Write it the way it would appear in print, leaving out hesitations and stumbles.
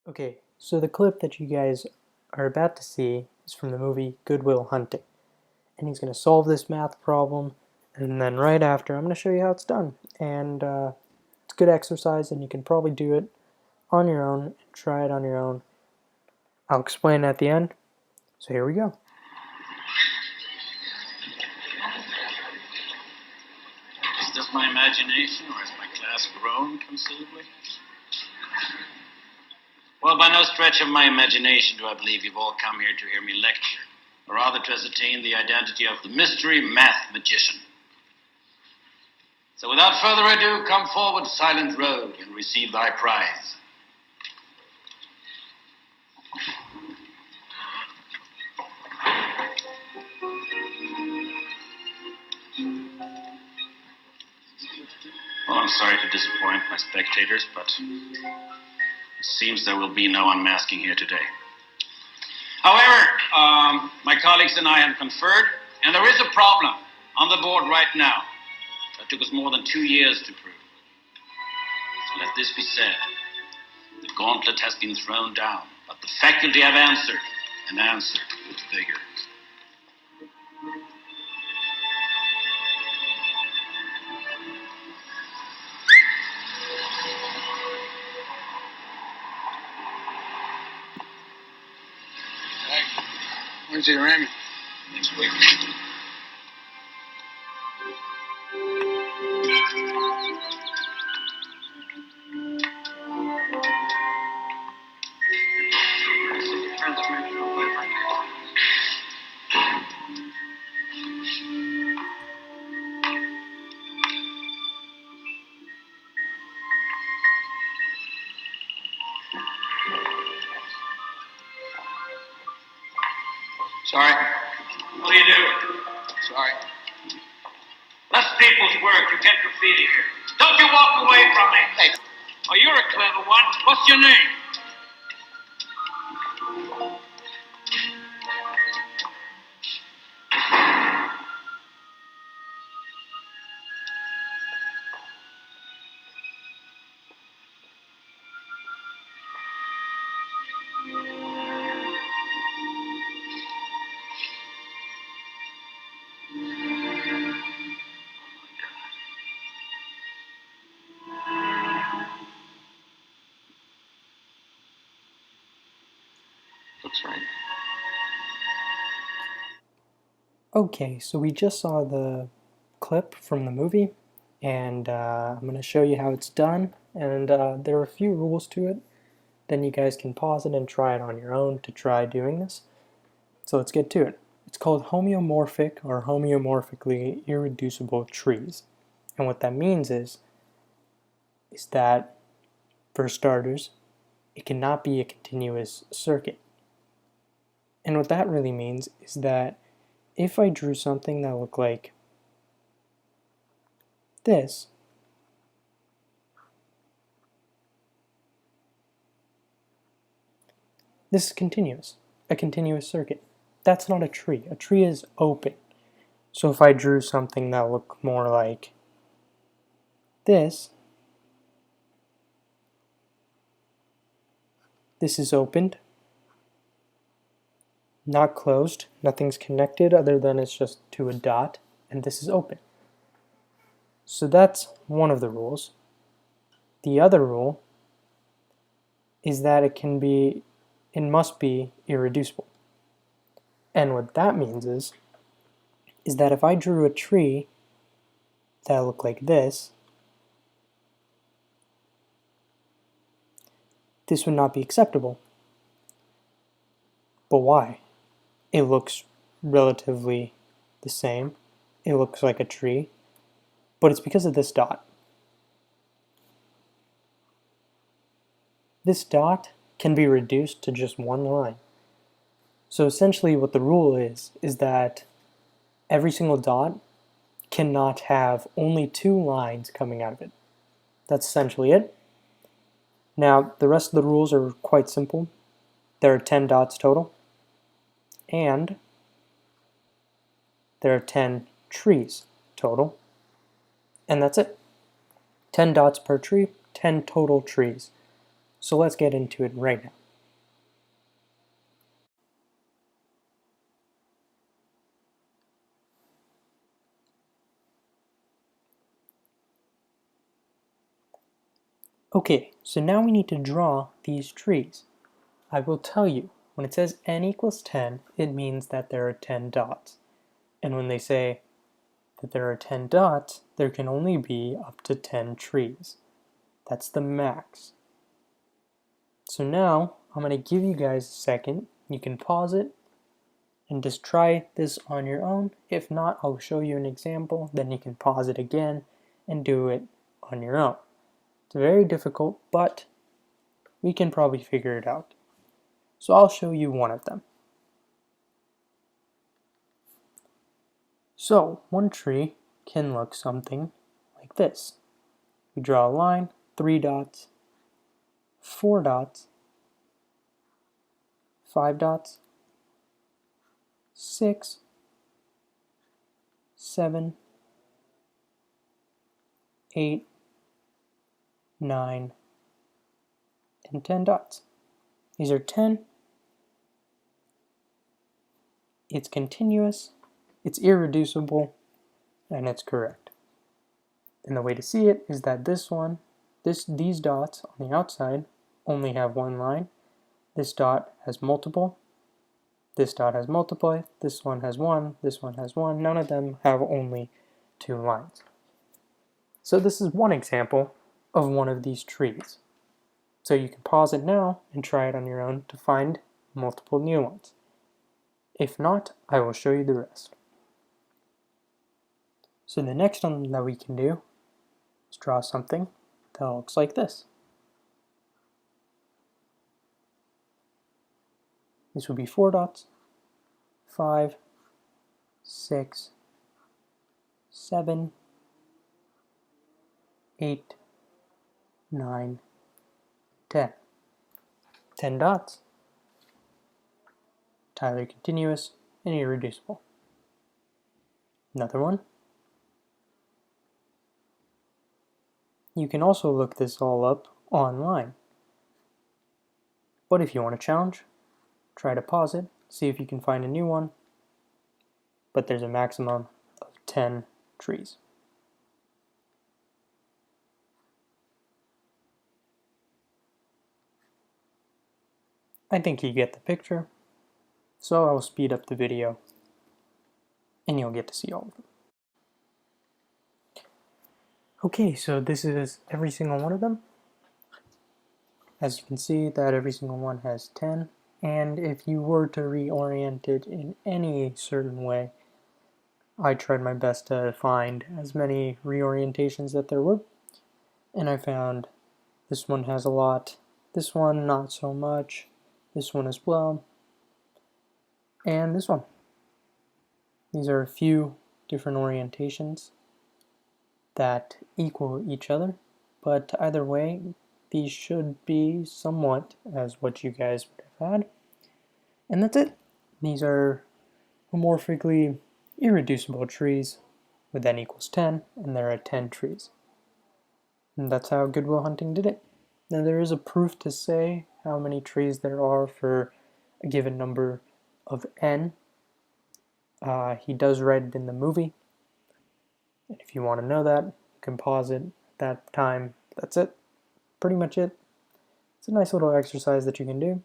Okay, so the clip that you guys are about to see is from the movie Good Will Hunting. And he's going to solve this math problem, and then right after, I'm going to show you how it's done. And it's good exercise, and you can probably do it on your own, and try it on your own. I'll explain at the end, so here we go. Is this my imagination, or has my class grown considerably? Well, by no stretch of my imagination do I believe you've all come here to hear me lecture, or rather to ascertain the identity of the mystery math magician. So without further ado, come forward, silent rogue, and receive thy prize. Well, I'm sorry to disappoint my spectators, but it seems there will be no unmasking here today. However, my colleagues and I have conferred, and there is a problem on the board right now that took us more than 2 years to prove. So let this be said. The gauntlet has been thrown down, but the faculty have answered, and answered with vigor. When's he ram me? Next week. Sorry. What do you do? Sorry. Less people's work. You get graffiti here. Don't you walk away from me. Hey. Oh, you're a clever one. What's your name? Looks right. Okay, so we just saw the clip from the movie, and I'm going to show you how it's done. And there are a few rules to it. Then you guys can pause it and try it on your own to try doing this. So let's get to it. It's called homeomorphic or homeomorphically irreducible trees. And what that means is that, for starters, it cannot be a continuous circuit. And what that really means is that if I drew something that looked like this, this is continuous, a continuous circuit. That's not a tree. A tree is open. So if I drew something that looked more like this is opened, not closed, nothing's connected other than it's just to a dot, and this is open. So that's one of the rules. The other rule is that it must be irreducible. And what that means is that if I drew a tree that looked like this would not be acceptable. But why? It looks relatively the same. It looks like a tree, but it's because of this dot. This dot can be reduced to just one line. So essentially what the rule is that every single dot cannot have only 2 lines coming out of it. That's essentially it. Now, the rest of the rules are quite simple. There are 10 dots total, and there are 10 trees total, and that's it. 10 dots per tree, 10 total trees. So let's get into it right now. Okay, so now we need to draw these trees. I will tell you, when it says n equals 10, it means that there are 10 dots. And when they say that there are 10 dots, there can only be up to 10 trees. That's the max. So now, I'm going to give you guys a second. You can pause it and just try this on your own. If not, I'll show you an example, then you can pause it again and do it on your own. It's very difficult, but we can probably figure it out. So I'll show you one of them. So one tree can look something like this. We draw a line, 3 dots, 4 dots, 5 dots, 6, 7, 8, 9, and 10 dots. These are 10. It's continuous, it's irreducible, and it's correct. And the way to see it is that these dots on the outside only have one line. This dot has multiple. This dot has multiple. This one has one. This one has one. None of them have only 2 lines. So this is one example of one of these trees. So you can pause it now and try it on your own to find multiple new ones. If not, I will show you the rest. So the next one that we can do is draw something that looks like this. This would be 4 dots, 5, 6, 7, 8, 9, 10. 10 dots. Entirely continuous and irreducible. Another one. You can also look this all up online. But if you want a challenge, try to pause it, see if you can find a new one. But there's a maximum of 10 trees. I think you get the picture, so I will speed up the video and you'll get to see all of them. Okay, so this is every single one of them. As you can see, that every single one has 10, and if you were to reorient it in any certain way, I tried my best to find as many reorientations that there were, and I found this one has a lot, this one not so much, this one as well, and this one. These are a few different orientations that equal each other, but either way, these should be somewhat as what you guys would have had. And that's it. These are homomorphically irreducible trees with n equals 10, and there are 10 trees. And that's how Good Will Hunting did it. Now there is a proof to say how many trees there are for a given number of n. He does write it in the movie. And if you want to know that, you can pause it at that time. That's it. Pretty much it. It's a nice little exercise that you can do.